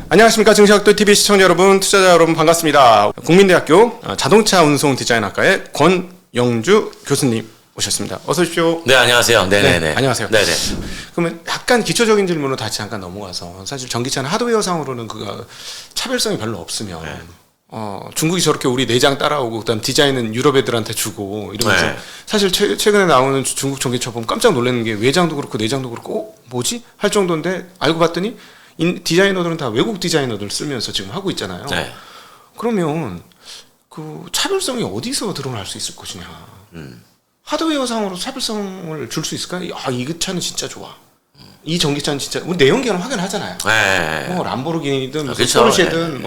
안녕하십니까. 증시학도 시청자 여러분, 투자자 여러분 반갑습니다. 국민대학교 자동차 운송 디자인학과의 권영주 교수님 오셨습니다. 어서 오십시오. 네, 안녕하세요. 네네네. 네, 안녕하세요. 네네. 그러면 약간 기초적인 질문으로 다시 잠깐 넘어가서, 사실 전기차는 하드웨어상으로는 그가 차별성이 별로 없으면 네. 중국이 저렇게 우리 내장 따라오고 그다음 디자인은 유럽 애들한테 주고 이러면서 네. 사실 최근에 나오는 중국 전기차 보면 깜짝 놀라는 게 외장도 그렇고 내장도 그렇고 뭐지? 할 정도인데 알고 봤더니 디자이너들은 다 외국 디자이너들 쓰면서 지금 하고 있잖아요. 네. 그러면 그 차별성이 어디서 드러날 수 있을 것이냐? 하드웨어상으로 차별성을 줄 수 있을까? 이 차는 진짜 좋아. 이 전기차는 진짜 우리 내연기관을 확인하잖아요. 네. 뭐 람보르기니든 그렇죠. 포르쉐든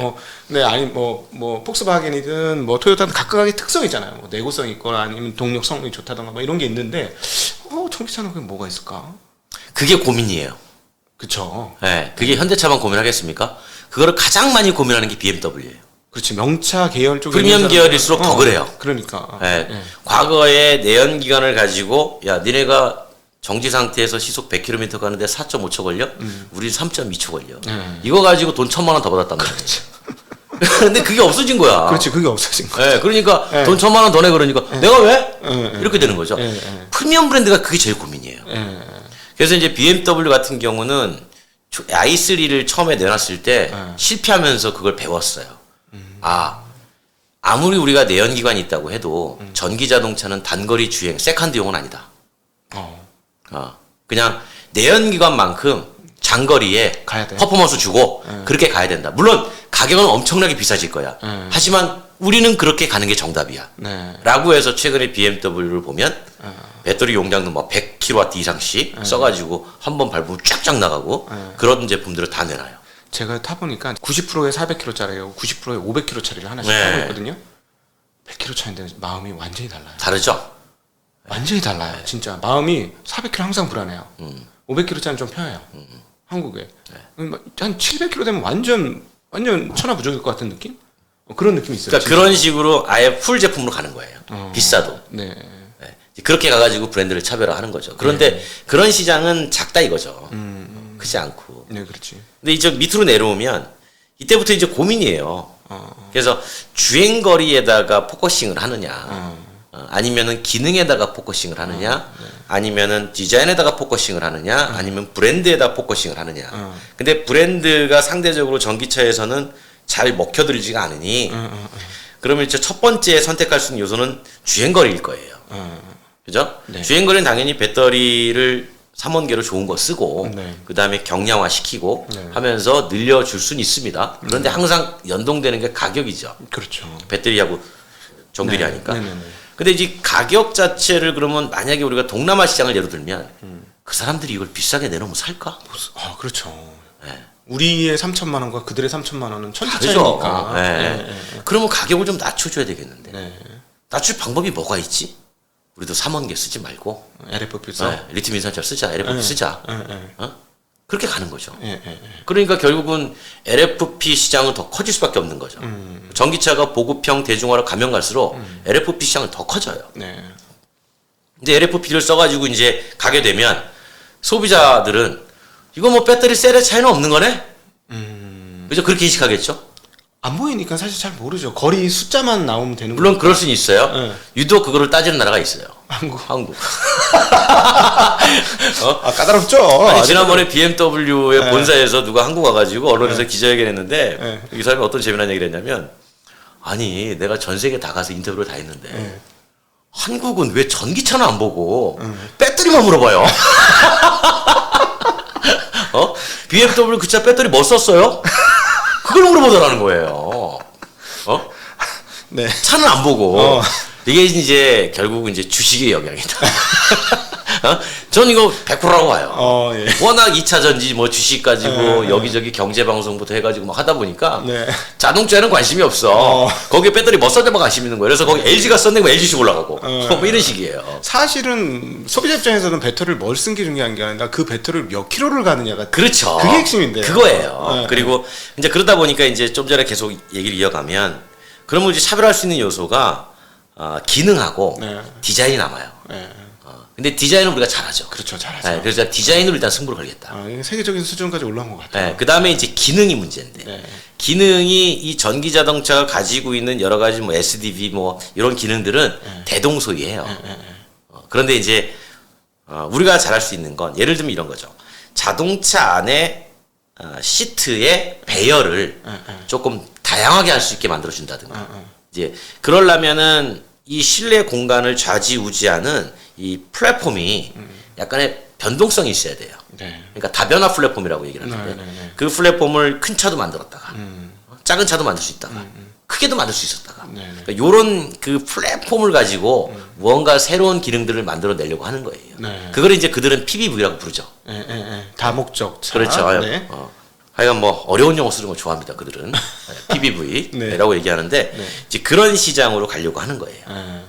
네. 아니 폭스바겐이든 토요타든 각각의 특성이 있잖아요. 뭐 내구성이 있거나 아니면 동력 성능이 좋다던가 뭐 이런 게 있는데 전기차는 그게 뭐가 있을까? 그게 고민이에요. 그쵸. 네. 그게 현대차만 고민하겠습니까? 그거를 가장 많이 고민하는 게 BMW예요. 그렇지. 명차 계열 쪽에 프리미엄 계열일수록 더 그래요. 그러니까. 네. 과거에 내연기관을 가지고 야 니네가 정지 상태에서 시속 100km 가는데 4.5초 걸려? 우리 3.2초 걸려. 이거 가지고 돈 1,000만 원 더 받았단 말이야. 근데 그게 없어진 거야. 그렇지. 그게 없어진 거야. 네, 그러니까 네. 돈 1,000만 원 더 내 그러니까 내가 왜? 이렇게 되는 거죠. 네. 프리미엄 브랜드가 그게 제일 고민이에요. 그래서 이제 BMW 같은 경우는 i3를 처음에 내놨을 때 실패하면서 그걸 배웠어요. 아무리 우리가 내연기관이 있다고 해도 전기 자동차는 단거리 주행, 세컨드용은 아니다. 그냥 내연기관만큼 장거리에 가야 돼. 퍼포먼스 주고 그렇게 가야 된다. 물론 가격은 엄청나게 비싸질 거야. 하지만 우리는 그렇게 가는 게 정답이야. 네. 라고 해서 최근에 BMW를 보면 배터리 용량도 뭐 100kW 이상씩 써가지고 한 번 밟으면 쫙쫙 나가고 그런 제품들을 다 내놔요. 제가 타보니까 90%에 400km짜리고 90%에 500km짜리를 하나씩 네. 타고 있거든요. 100km 차인데 마음이 완전히 달라요. 다르죠? 완전히 달라요. 진짜 마음이 400km 항상 불안해요. 500km짜리는 좀 편해요. 한국에 한 700km 되면 완전 천하무적일 것 같은 느낌? 그런 느낌이 있어요. 그러니까 그런 식으로 아예 풀 제품으로 가는 거예요. 비싸도. 네. 네. 그렇게 가가지고 브랜드를 차별화하는 거죠. 그런데 그런 시장은 작다 이거죠. 크지 않고. 네, 그렇지. 근데 이제 밑으로 내려오면 이때부터 이제 고민이에요. 그래서 주행거리에다가 포커싱을 하느냐, 아니면은 기능에다가 포커싱을 하느냐, 아니면은 디자인에다가 포커싱을 하느냐, 아니면 브랜드에다 포커싱을 하느냐. 근데 브랜드가 상대적으로 전기차에서는 잘 먹혀들지가 않으니, 그러면 이제 첫 번째 선택할 수 있는 요소는 주행거리일 거예요. 그죠? 네. 주행거리는 당연히 배터리를 3원계로 좋은 거 쓰고 네. 그 다음에 경량화 시키고 하면서 늘려줄 수는 있습니다. 그런데 항상 연동되는 게 가격이죠. 그렇죠. 배터리하고 정비리 네. 하니까. 네네네. 근데 이제 가격 자체를 그러면 만약에 우리가 동남아 시장을 예로 들면 그 사람들이 이걸 비싸게 내놓으면 살까? 그렇죠. 네. 우리의 3천만 원과 그들의 3천만 원은 천지 다르죠. 차이니까. 네. 그러면 가격을 좀 낮춰줘야 되겠는데. 네. 낮출 방법이 뭐가 있지? 우리도 3원계 쓰지 말고 LFP 써. 리튬 인산철 쓰자, LFP 쓰자. 네. 그렇게 가는 거죠. 네. 그러니까 결국은 LFP 시장은 더 커질 수밖에 없는 거죠. 전기차가 보급형 대중화로 가면 갈수록 LFP 시장은 더 커져요. 네. 근데 LFP를 써가지고 이제 가게 되면 소비자들은 이거 뭐 배터리 셀의 차이는 없는 거네? 그죠? 그렇게 인식하겠죠? 안 보이니까 사실 잘 모르죠. 거리 숫자만 나오면 되는 물론 거니까. 그럴 수는 있어요. 네. 유독 그거를 따지는 나라가 있어요. 한국. 까다롭죠. 아니, 지난번에 BMW의 본사에서 누가 한국 와가지고 언론에서 기자회견 했는데 이 사람이 어떤 재미난 얘기를 했냐면 아니 내가 전 세계 다 가서 인터뷰를 다 했는데 한국은 왜 전기차는 안 보고 배터리만 물어봐요. BMW 그 차 배터리 뭐 썼어요? 그걸 물어보더라는 거예요. 네. 차는 안 보고. 이게 이제 결국은 이제 주식의 영향이다. 전 이거 100%라고 봐요. 예. 워낙 2차 전지 뭐 주식 가지고 여기저기 경제 방송부터 해가지고 막 하다 보니까 네. 자동차에는 관심이 없어. 거기에 배터리 뭐 썼는데만 관심 있는 거예요. 그래서 거기 LG가 썼는데 뭐 LG씩 올라가고 뭐 이런 식이에요. 사실은 소비자 입장에서는 배터리를 뭘 쓴 게 중요한 게 아니라 그 배터리를 몇 킬로를 가느냐가 그렇죠. 그게 핵심인데요. 그거예요. 네. 그리고 이제 그러다 보니까 이제 좀 전에 계속 얘기를 이어가면 그러면 이제 차별할 수 있는 요소가 기능하고 네. 디자인이 남아요. 네. 근데 디자인은 우리가 잘하죠. 그렇죠, 잘하죠. 네, 그래서 디자인으로 일단 승부를 걸겠다. 이게 세계적인 수준까지 올라온 것 같아요. 네, 그 다음에 이제 기능이 문제인데, 네. 기능이 이 전기 자동차가 가지고 있는 여러 가지 뭐 SDV 뭐 이런 기능들은 대동소이해요. 그런데 이제 우리가 잘할 수 있는 건 예를 들면 이런 거죠. 자동차 안에 시트의 배열을 조금 다양하게 할 수 있게 만들어 준다든가. 이제 그러려면은 이 실내 공간을 좌지우지하는 이 플랫폼이 약간의 변동성이 있어야 돼요. 네. 그러니까 다변화 플랫폼이라고 얘기를 하는데 그 플랫폼을 큰 차도 만들었다가 작은 차도 만들 수 있다가 크게도 만들 수 있었다가 그러니까 요런 그 플랫폼을 가지고 무언가 새로운 기능들을 만들어내려고 하는 거예요. 네. 그걸 이제 그들은 PBV라고 부르죠. 다목적 차. 그렇죠. 네. 하여간 뭐 어려운 용어 쓰는 거 좋아합니다. 그들은 PBV라고 얘기하는데 이제 그런 시장으로 가려고 하는 거예요.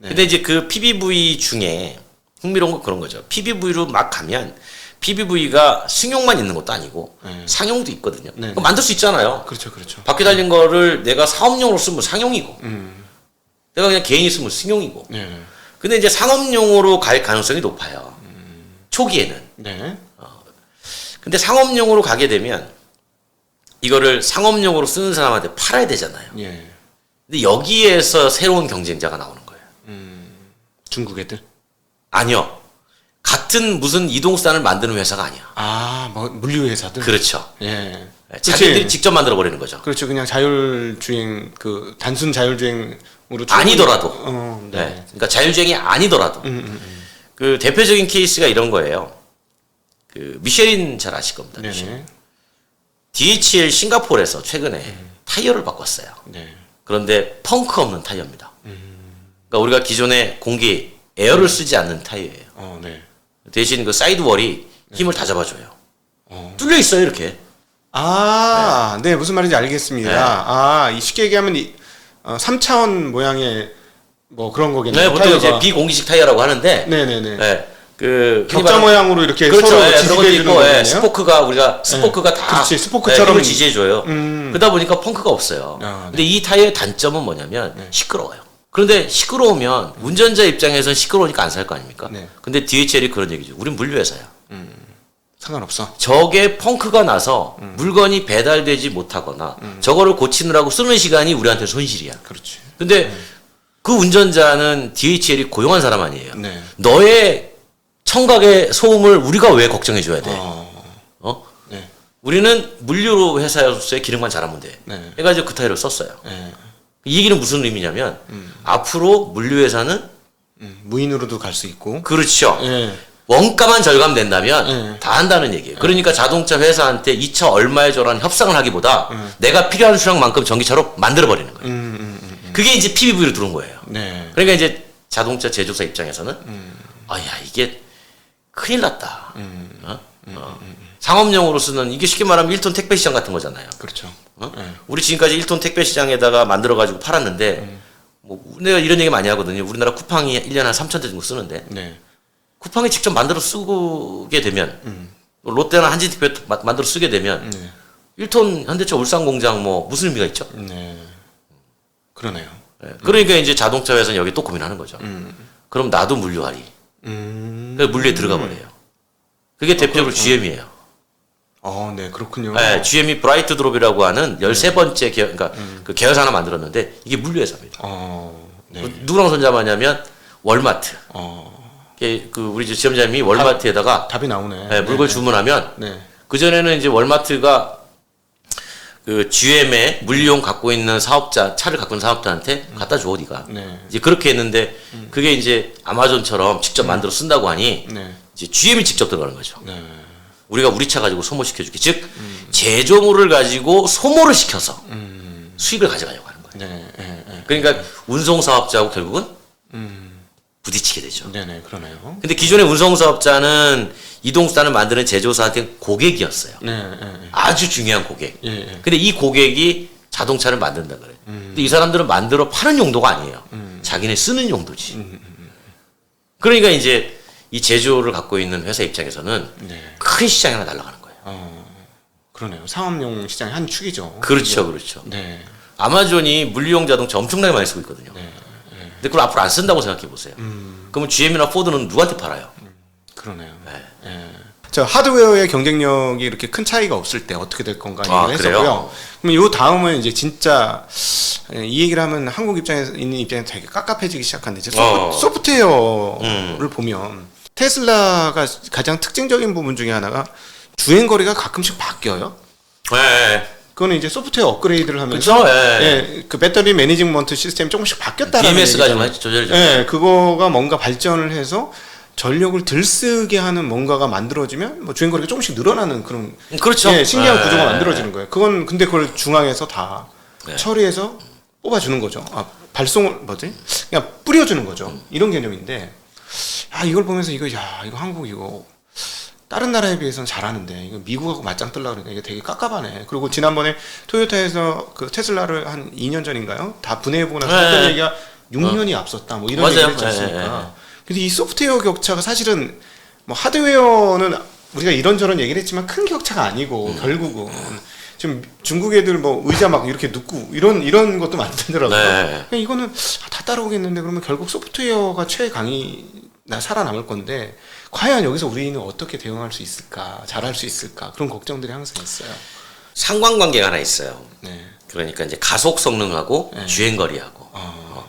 근데 이제 그 PBV 중에 흥미로운 건 그런 거죠. PBV로 막 가면 PBV가 승용만 있는 것도 아니고 상용도 있거든요. 그거 만들 수 있잖아요. 그렇죠, 그렇죠. 바퀴 달린 거를 내가 사업용으로 쓰면 상용이고 내가 그냥 개인이 쓰면 승용이고 네. 근데 이제 상업용으로 갈 가능성이 높아요. 초기에는. 네. 근데 상업용으로 가게 되면 이거를 상업용으로 쓰는 사람한테 팔아야 되잖아요. 예. 근데 여기에서 새로운 경쟁자가 나오는 거예요. 중국 애들. 아니요. 같은 무슨 이동수단을 만드는 회사가 아니야. 뭐 물류 회사들. 그렇죠. 예. 자기들이 직접 만들어 버리는 거죠. 그렇죠. 그냥 자율주행 단순 자율주행으로 아니더라도. 네. 네. 그러니까 자율주행이 아니더라도. 그 대표적인 케이스가 이런 거예요. 그 미쉐린 잘 아실 겁니다. 네네. DHL 싱가포르에서 최근에 타이어를 바꿨어요. 네. 그런데 펑크 없는 타이어입니다. 그러니까 우리가 기존에 공기 에어를 쓰지 않는 타이어예요. 네. 대신 그 사이드월이 힘을 다 잡아줘요. 뚫려 있어요 이렇게. 네. 무슨 말인지 알겠습니다. 이 쉽게 얘기하면 3차원 모양의 뭐 그런 거겠네요. 네, 보통 타이어가. 이제 비공기식 타이어라고 하는데. 네네네. 네, 그 격자 모양으로 이렇게 그렇죠. 서로 그런 지지해 것도 주는 있고, 거네요. 스포크가 다 그렇지, 스포크처럼 힘을 지지해줘요. 그러다 보니까 펑크가 없어요. 네. 근데 이 타이어의 단점은 뭐냐면 시끄러워요. 그런데 시끄러우면 운전자 입장에서는 시끄러우니까 안 살 거 아닙니까? 네. 근데 DHL이 그런 얘기죠. 우린 물류회사야. 상관없어. 저게 펑크가 나서 물건이 배달되지 못하거나 저거를 고치느라고 쓰는 시간이 우리한테 손실이야. 그렇지. 근데 그 운전자는 DHL이 고용한 사람 아니에요. 네. 너의 청각의 소음을 우리가 왜 걱정해 줘야 돼? 네. 우리는 물류 회사로서의 기능만 잘하면 돼. 네. 해가지고 그 타이어를 썼어요. 네. 이 얘기는 무슨 의미냐면 앞으로 물류 회사는 무인으로도 갈 수 있고. 그렇죠. 네. 원가만 절감된다면 다 한다는 얘기예요. 그러니까 자동차 회사한테 이 차 얼마에 줘라는 협상을 하기보다 내가 필요한 수량만큼 전기차로 만들어 버리는 거예요. 그게 이제 PBV로 들어온 거예요. 네. 그러니까 이제 자동차 제조사 입장에서는 야 이게 큰일 났다. 상업용으로 쓰는 이게 쉽게 말하면 1톤 택배 시장 같은 거잖아요. 그렇죠. 우리 지금까지 1톤 택배 시장에다가 만들어 가지고 팔았는데 뭐 내가 이런 얘기 많이 하거든요. 우리나라 쿠팡이 1년에 한 3천 대 정도 쓰는데 네. 쿠팡이 직접 만들어 쓰게 되면 롯데나 한진택배 만들어 쓰게 되면 1톤 현대차 울산 공장 뭐 무슨 의미가 있죠? 네. 그러네요. 그러니까 이제 자동차 회사는 여기 또 고민하는 거죠. 그럼 나도 물류하리. 그래서 물류에 들어가 버려요. 그게 대표적으로 GM이에요. 네, 그렇군요. 네, GM이 브라이트 드롭이라고 하는 13번째 그러니까 그 계열사 하나 만들었는데 이게 물류 회사입니다. 네. 누구랑 손잡았냐면 월마트. 그 우리 지점장님이 월마트에다가 답이 나오네. 네, 물건 주문하면 네. 그 전에는 이제 월마트가 그 GM의 물류용 갖고 있는 사업자 차를 갖고 있는 사업자한테 갖다 줘 네가. 네. 이제 그렇게 했는데 그게 이제 아마존처럼 직접 만들어 쓴다고 하니 네. 이제 GM이 직접 들어가는 거죠. 네. 우리가 우리 차 가지고 소모시켜줄게. 즉 제조물을 가지고 소모를 시켜서 수익을 가져가려고 하는 거예요. 네. 그러니까 운송 사업자하고 결국은 부딪히게 되죠. 네네, 그러네요. 근데 기존의 운송 사업자는 이동수단을 만드는 제조사한테 고객이었어요. 네. 아주 중요한 고객. 예. 근데 이 고객이 자동차를 만든다 그래. 근데 이 사람들은 만들어 파는 용도가 아니에요. 자기네 쓰는 용도지. 그러니까 이제 이 제조를 갖고 있는 회사 입장에서는 큰 시장이 하나 날아가는 거예요. 그러네요. 상업용 시장의 한 축이죠. 그렇죠, 그렇죠. 네. 아마존이 물류용 자동차 엄청나게 많이 쓰고 있거든요. 근데 그걸 앞으로 안 쓴다고 생각해 보세요. 그러면 GM이나 포드는 누구한테 팔아요? 그러네요. 네. 예. 저 하드웨어의 경쟁력이 이렇게 큰 차이가 없을 때 어떻게 될 건가 얘기를 그래요? 했었고요. 그럼 요 다음은 이제 진짜 이 얘기를 하면 한국 입장에서 있는 입장에서 되게 깝깝해지기 시작하는데 이제 소프트웨어를 보면 테슬라가 가장 특징적인 부분 중에 하나가 주행 거리가 가끔씩 바뀌어요. 네. 그거는 이제 소프트웨어 업그레이드를 하면서 그쵸? 예. 그 배터리 매니지먼트 시스템이 조금씩 바뀌었다라는 BMS가 좀 얘기잖아요. 조절 좀. 예, 그거가 뭔가 발전을 해서 전력을 덜 쓰게 하는 뭔가가 만들어지면 뭐 주행 거리가 조금씩 늘어나는 그런 그렇죠. 예, 신기한 예. 구조가 만들어지는 거예요. 그건 근데 그걸 중앙에서 다 네. 처리해서 뽑아주는 거죠. 발송을 뭐지? 그냥 뿌려주는 거죠. 이런 개념인데, 이걸 보면서 이거 한국 이거 다른 나라에 비해서는 잘하는데 이거 미국하고 맞짱 뜨려 그러니까 이게 되게 깝깝하네. 그리고 지난번에 토요타에서 그 테슬라를 한 2년 전인가요? 다 분해해보고 나서 했던 얘기가 6년이 앞섰다. 뭐 이런 맞아요. 얘기를 했지 않습니까? 근데 이 소프트웨어 격차가 사실은 뭐 하드웨어는 우리가 이런저런 얘기를 했지만 큰 격차가 아니고 결국은 지금 중국 애들 뭐 의자 막 이렇게 눕고 이런 것도 만들더라고요. 네. 그냥 이거는 다 따라오겠는데 그러면 결국 소프트웨어가 최강이 살아남을 건데 과연 여기서 우리는 어떻게 대응할 수 있을까, 잘할 수 있을까 그런 걱정들이 항상 있어요. 상관관계가 하나 있어요. 네. 그러니까 이제 가속 성능하고 네. 주행거리하고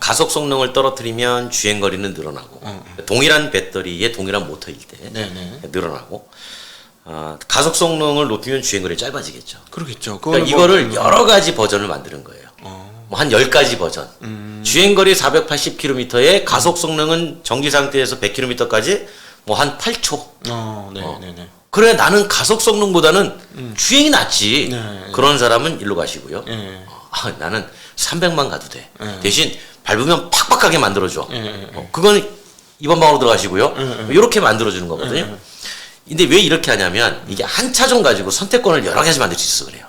가속 성능을 떨어뜨리면 주행거리는 늘어나고 동일한 배터리에 동일한 모터일 때 네네. 늘어나고 가속 성능을 높이면 주행거리 짧아지겠죠. 그러겠죠. 그러니까 이거를 여러 가지 버전을 만드는 거예요. 뭐 한 10가지 버전. 주행거리 480km에 가속 성능은 정지 상태에서 100km까지 뭐 한 8초. 네네네. 그래 나는 가속 성능보다는 주행이 낫지. 네. 그런 사람은 일로 가시고요. 네. 나는 300만 가도 돼. 네. 대신 밟으면 팍팍하게 만들어줘. 네. 그건 이번 방으로 들어가시고요. 이렇게 만들어주는 거거든요. 근데 왜 이렇게 하냐면 이게 한 차종 가지고 선택권을 여러 가지 만들 수 있어 그래요.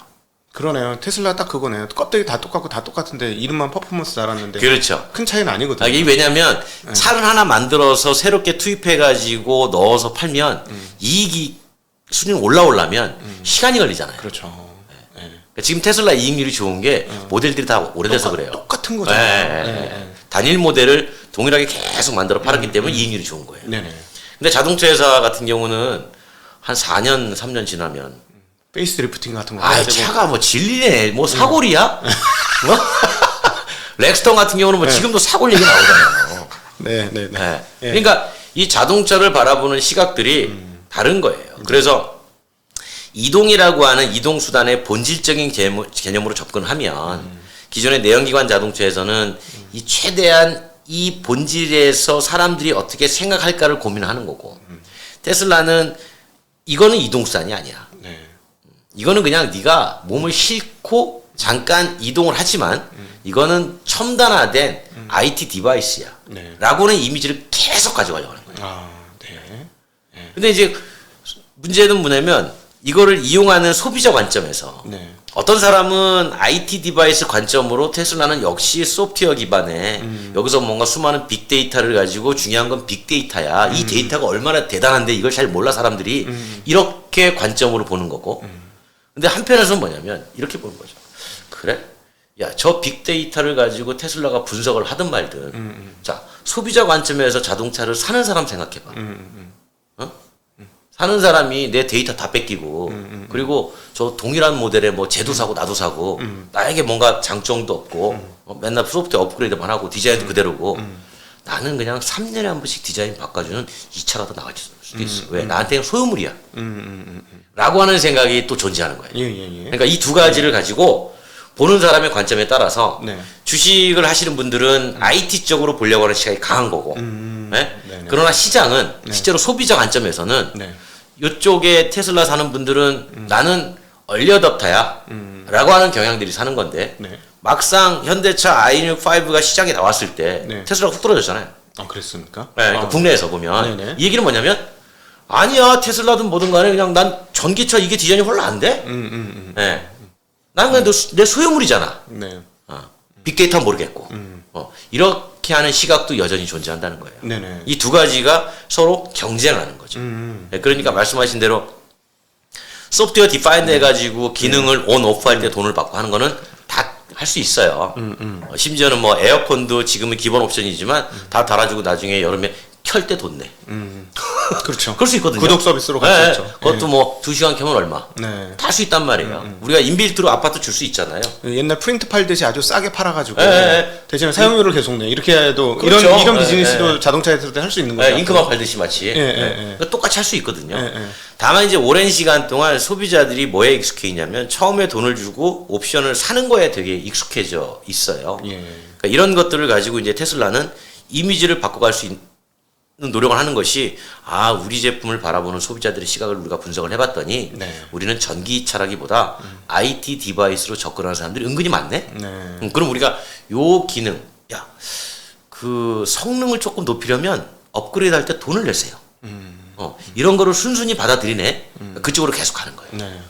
그러네요. 테슬라 딱 그거네요. 껍데기 다 똑같고 다 똑같은데 이름만 퍼포먼스 달았는데 그렇죠. 큰 차이는 아니거든요. 이게 왜냐면 차를 하나 만들어서 새롭게 투입해가지고 넣어서 팔면 이익이 수준이 올라오려면 시간이 걸리잖아요. 그렇죠. 그러니까 지금 테슬라 이익률이 좋은 게 모델들이 다 오래돼서 그래요. 똑같은 거잖아요. 네. 단일 모델을 동일하게 계속 만들어 팔았기 때문에 이익률이 좋은 거예요. 네네. 근데 자동차 회사 같은 경우는 한 4년, 3년 지나면 페이스 드리프팅 같은 거 해가지고 차가 뭐 질리네. 뭐 사골이야? 뭐? 렉스턴 같은 경우는 뭐 지금도 사골 얘기 나오잖아요. 네네네. 네. 그러니까 이 자동차를 바라보는 시각들이 다른 거예요. 그래서 이동이라고 하는 이동 수단의 본질적인 개념으로 접근하면 기존의 내연기관 자동차에서는 이 최대한 이 본질에서 사람들이 어떻게 생각할까를 고민하는 거고 테슬라는 이거는 이동 수단이 아니야. 네. 이거는 그냥 네가 몸을 싣고 잠깐 이동을 하지만 이거는 첨단화된 IT 디바이스야. 네. 라고는 이미지를 계속 가져가려고 하는 거예요. 네. 근데 이제 문제는 뭐냐면 이거를 이용하는 소비자 관점에서 네. 어떤 사람은 IT 디바이스 관점으로 테슬라는 역시 소프트웨어 기반에 여기서 뭔가 수많은 빅데이터를 가지고 중요한 건 빅데이터야. 이 데이터가 얼마나 대단한데 이걸 잘 몰라 사람들이 이렇게 관점으로 보는 거고. 근데 한편에서는 뭐냐면 이렇게 보는 거죠. 그래? 야, 저 빅데이터를 가지고 테슬라가 분석을 하든 말든 자, 소비자 관점에서 자동차를 사는 사람 생각해봐. 사는 사람이 내 데이터 다 뺏기고 그리고 저 동일한 모델에 뭐 쟤도 사고 나도 사고 나에게 뭔가 장점도 없고 맨날 소프트웨어 업그레이드만 하고 디자인도 그대로고 나는 그냥 3년에 한 번씩 디자인 바꿔주는 이 차가 더 나을 수도 있어. 왜? 나한테는 소유물이야. 라고 하는 생각이 또 존재하는 거예요. 예. 그러니까 이 두 가지를 가지고 보는 사람의 관점에 따라서 네. 주식을 하시는 분들은 IT 쪽으로 보려고 하는 시각이 강한 거고 네? 네네. 그러나 시장은 실제로 소비자 관점에서는 네. 이쪽에 테슬라 사는 분들은 나는 얼리어답터야 라고 하는 경향들이 사는 건데 네. 막상 현대차 i6-5가 시장에 나왔을 때 네. 테슬라가 훅 떨어졌잖아요. 그랬습니까? 네, 그러니까 국내에서 보면 네네. 이 얘기는 뭐냐면 아니야 테슬라든 뭐든 간에 그냥 난 전기차 이게 디자인이 별로 안 돼. 네. 난 그냥 내 소유물이잖아. 네. 빅데이터는 모르겠고 이렇게 하는 시각도 여전히 존재한다는 거예요. 네네. 이 두 가지가 서로 경쟁하는 거죠. 네, 그러니까 말씀하신 대로 소프트웨어 디파인드 해가지고 기능을 온 오프 할 때 돈을 받고 하는 거는 다 할 수 있어요. 심지어는 뭐 에어컨도 지금은 기본 옵션이지만 다 달아주고 나중에 여름에 켤 때 돈 내. 그렇죠. 그럴 수 있거든요. 구독 서비스로 갈 수 네, 있죠. 그것도 뭐 2시간 켜면 얼마. 네. 다 할 수 있단 말이에요. 우리가 인빌트로 아파트 줄 수 있잖아요. 옛날 프린트 팔듯이 아주 싸게 팔아가지고 네. 대신에 사용료를 계속 내. 이렇게 해도 그렇죠. 이런 네, 비즈니스도 네. 자동차에서도 할 수 있는 거죠. 잉크만 팔듯이 마치. 네. 그러니까 똑같이 할 수 있거든요. 네. 다만 이제 오랜 시간 동안 소비자들이 뭐에 익숙해 있냐면 처음에 돈을 주고 옵션을 사는 거에 되게 익숙해져 있어요. 예. 그러니까 이런 것들을 가지고 이제 테슬라는 이미지를 바꿔갈 수 있는 노력을 하는 것이 우리 제품을 바라보는 소비자들의 시각을 우리가 분석을 해봤더니 네. 우리는 전기차라기보다 IT 디바이스로 접근하는 사람들이 은근히 많네. 네. 그럼 우리가 요 기능, 그 성능을 조금 높이려면 업그레이드 할 때 돈을 내세요. 이런 거를 순순히 받아들이네. 그쪽으로 계속 가는 거예요. 네.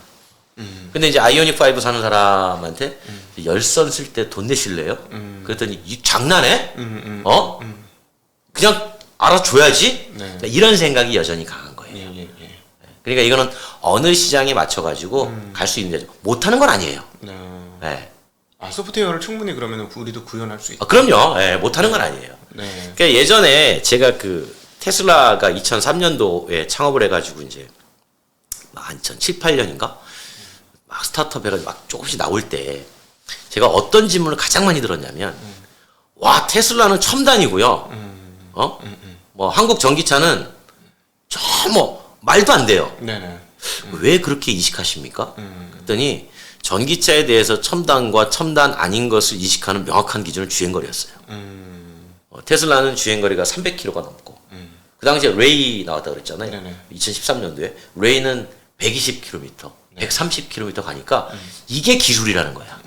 근데 이제 아이오닉 5 사는 사람한테 열선 쓸 때 돈 내실래요? 그랬더니 이 장난해? 그냥 알아줘야지? 네. 그러니까 이런 생각이 여전히 강한 거예요. 예. 그러니까 이거는 어느 시장에 맞춰가지고 갈 수 있는 데죠. 못하는 건 아니에요. 네. 네. 소프트웨어를 충분히 그러면 우리도 구현할 수 있죠. 그럼요. 못하는 건 아니에요. 네. 그러니까 예전에 제가 그 테슬라가 2003년도에 창업을 해가지고 이제 한 2007, 8년인가? 막 스타트업 해가지고 막 조금씩 나올 때 제가 어떤 질문을 가장 많이 들었냐면 와, 테슬라는 첨단이고요. 뭐 한국 전기차는 뭐 말도 안 돼요. 네네. 왜 그렇게 인식하십니까? 그랬더니 전기차에 대해서 첨단과 첨단 아닌 것을 인식하는 명확한 기준은 주행거리였어요. 테슬라는 주행거리가 300km가 넘고 그 당시에 레이 나왔다 그랬잖아요. 네네. 2013년도에 레이는 120km, 130km 가니까 이게 기술이라는 거야.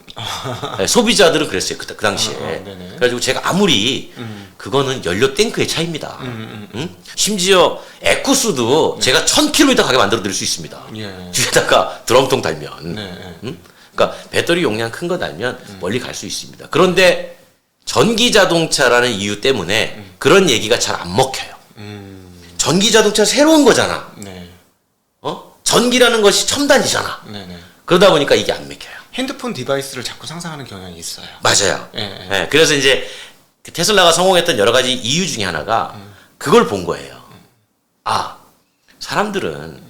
네, 소비자들은 그랬어요. 그 당시에. 네네. 그래가지고 제가 아무리 그거는 연료 탱크의 차이입니다. 응? 심지어 에쿠스도 제가 1000km 가게 만들어 드릴 수 있습니다. 예. 뒤에다가 드럼통 달면. 네. 응? 그러니까 배터리 용량 큰 거 달면 멀리 갈 수 있습니다. 그런데 전기 자동차라는 이유 때문에 그런 얘기가 잘 안 먹혀요. 전기 자동차 새로운 거잖아. 네. 전기라는 것이 첨단이잖아. 네네. 그러다 보니까 이게 안 먹혀요. 핸드폰 디바이스를 자꾸 상상하는 경향이 있어요. 맞아요. 예. 예, 그래서 이제 그 테슬라가 성공했던 여러 가지 이유 중에 하나가 그걸 본 거예요. 사람들은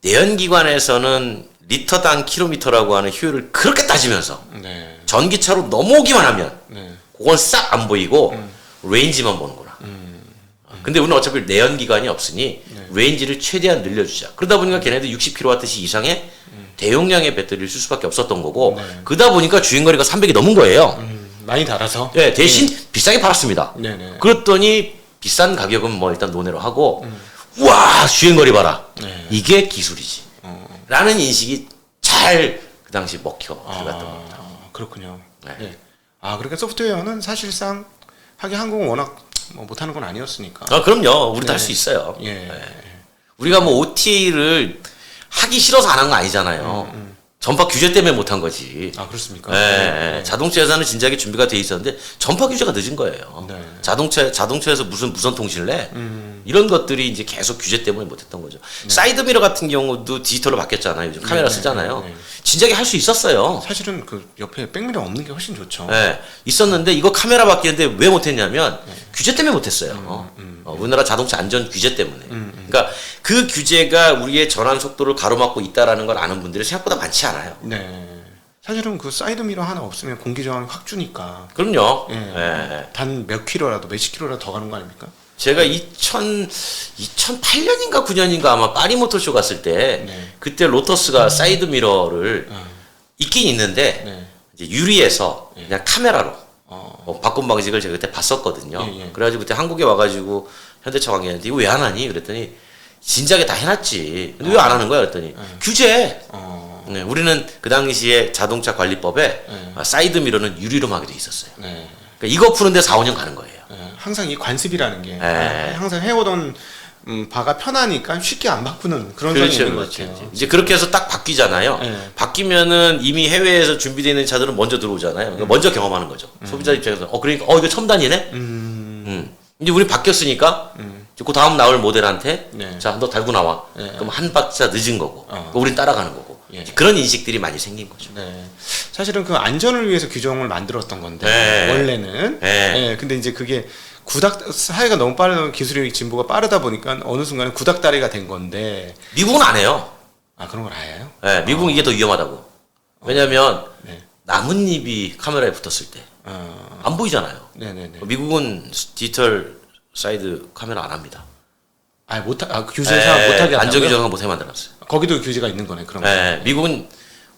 내연기관에서는 리터당 킬로미터라고 하는 효율을 그렇게 따지면서 네. 전기차로 넘어오기만 하면 네. 그건 싹 안 보이고 레인지만 보는구나. 근데 우리는 어차피 내연기관이 없으니 레인지를 최대한 늘려주자. 그러다 보니까 걔네들 60kW 이상의 대용량의 배터리를 쓸 수밖에 없었던 거고 그러다 보니까 주행거리가 300이 넘은 거예요. 많이 달아서. 네, 대신 비싸게 팔았습니다. 네네. 그랬더니 비싼 가격은 뭐 일단 논외로 하고 와 주행거리 봐라. 네. 이게 기술이지. 라는 인식이 잘 그 당시 먹혀 들어갔던 겁니다. 그렇군요. 네. 네. 그러니까 소프트웨어는 사실상 하긴 한국은 워낙 뭐 못하는 건 아니었으니까. 그럼요. 우리도 네. 할 수 있어요. 예. 우리가 뭐 OTA를 하기 싫어서 안 한 거 아니잖아요. 전파 규제 때문에 못 한 거지. 그렇습니까? 네. 자동차 회사는 진작에 준비가 돼 있었는데 전파 규제가 늦은 거예요. 네. 자동차에서 무선 통신을 해? 이런 것들이 이제 계속 규제 때문에 못했던 거죠. 사이드미러 같은 경우도 디지털로 바뀌었잖아요. 요즘 카메라 쓰잖아요. 진작에 할 수 있었어요. 사실은 그 옆에 백미러 없는 게 훨씬 좋죠. 네, 있었는데 이거 카메라 바뀌는데 왜 못했냐면 규제 때문에 못했어요. 우리나라 자동차 안전 규제 때문에. 그러니까 그 규제가 우리의 전환 속도를 가로막고 있다라는 걸 아는 분들이 생각보다 많지 않아요. 네. 사실은 그 사이드미러 하나 없으면 공기 저항이 확 주니까. 그럼요. 예. 예. 단 몇 킬로라도 몇십 킬로라도 더 가는 거 아닙니까? 제가 2008년인가 9년인가 아마 파리 모터쇼 갔을 때 네. 그때 로터스가 사이드 미러를 있긴 있는데 네. 이제 유리에서 그냥 카메라로 바꾼 방식을 제가 그때 봤었거든요. 예. 그래가지고 그때 한국에 와가지고 현대차 관계한테 이거 왜 안 하니? 그랬더니 진작에 다 해놨지. 근데 왜 안 하는 거야? 그랬더니 규제. 네, 우리는 그 당시에 자동차 관리법에 사이드 미러는 유리로 하게 돼 있었어요. 네. 그러니까 이거 푸는데 4, 5년 가는 거예요. 항상 이 관습이라는 게 네. 항상 해오던 바가 편하니까 쉽게 안 바꾸는 그런 점이 있는 것 같아요. 이제 그렇게 해서 딱 바뀌잖아요. 네. 바뀌면은 이미 해외에서 준비되어 있는 차들은 먼저 들어오잖아요. 그러니까 먼저 경험하는 거죠. 소비자 입장에서 그러니까 이거 첨단이네. 이제 우리 바뀌었으니까 그 다음 나올 모델한테 네. 자 너 달고 나와. 네. 그럼 한 박자 늦은 거고. 그러니까 우린 따라가는 거고. 예. 그런 인식들이 많이 생긴 거죠. 네. 사실은 그 안전을 위해서 규정을 만들었던 건데 네. 원래는. 네. 네. 근데 이제 그게 사회가 너무 빠르다 기술의 진보가 빠르다 보니까 어느 순간에 구닥다리가 된 건데. 미국은 안 해요. 아 그런 걸 아예요? 네, 미국은 이게 더 위험하다고. 왜냐하면 네. 나뭇잎이 카메라에 붙었을 때 안 보이잖아요. 네네네. 미국은 디지털 사이드 카메라 안 합니다. 규제상 못하게 안전 한다고요? 규정을 못하게 만들었어요. 거기도 규제가 있는 거네 그런 거. 네, 미국은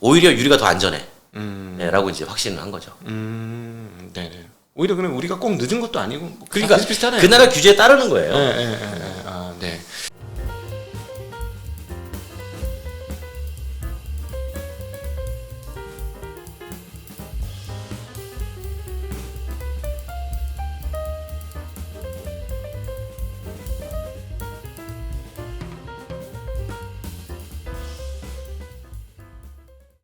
오히려 유리가 더 안전해. 네, 라고 이제 확신을 한 거죠. 네네. 오히려 그냥 우리가 꼭 늦은 것도 아니고 그러니까 비슷비슷하네요. 그 나라 규제에 따르는 거예요. 네. 아, 네.